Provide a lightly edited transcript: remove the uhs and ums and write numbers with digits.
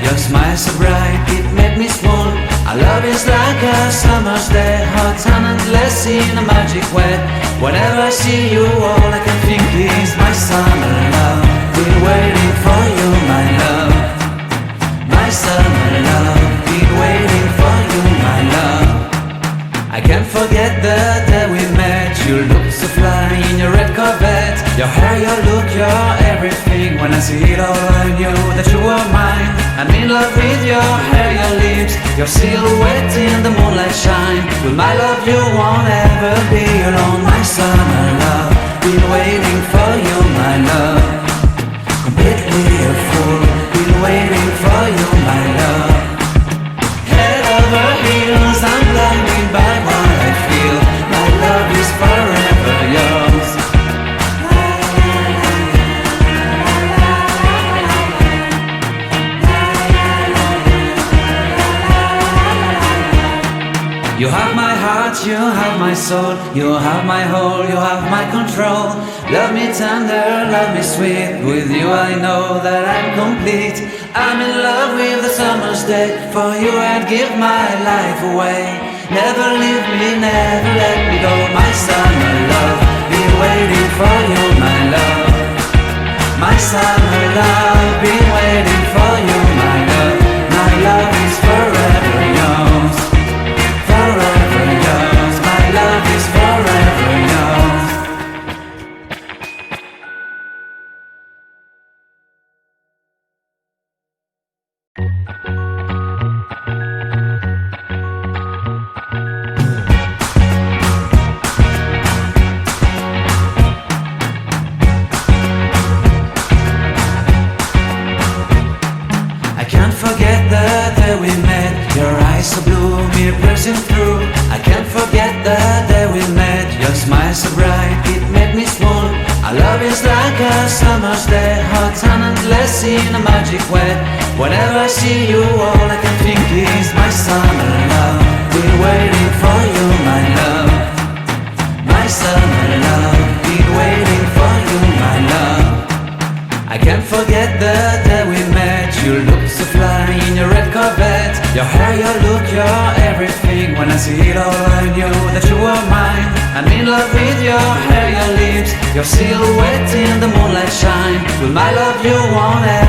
Your smile so bright, it made me swoon. Our love is like a summer's day, hot and endless in a magic way. Whenever I see you, all I can think is my summer love. Been waiting for you, my love. My summer love, been waiting for you, my love. I can't forget the day we met. You look so fly in your red Corvette. Your hair, your look, your everything. When I see it all, I knew that you were mine. I'm in love with your hair, your lips, your silhouette in the moonlight shine. With my love you won't ever be alone. My summer love, been waiting for you, my love. Completely a fool, been waiting for you, my love. Head over heels, I'm blinded by what I feel. My love is forever yours. You have my heart, you have my soul, you have my whole, you have my control. Love me tender, love me sweet. With you I know that I'm complete. I'm in love with the summer's day. For you I'd give my life away. Never leave me, never let me go. My summer love, been waiting for you, my love. My summer love, been waiting for you, my love. My love is forever yours. Forever yours, my love is forever yours. I can't forget the day we met. Your eyes so blue, me pressing through. I can't forget the day we met. Your smile so bright, it made me swoon. Our love is like a summer's day, hot and endless in a magic way. Whenever I see you, all I can think is my summer love. Been waiting for you, my love. My summer love, been waiting for you, my love. I can't forget the day we met. You look so fly in your red Corvette. Your hair, your look, your everything. When I see it all, I knew that you were mine. I'm in love with your hair, your lips, your silhouette in the moonlight shine. With my love you won't ever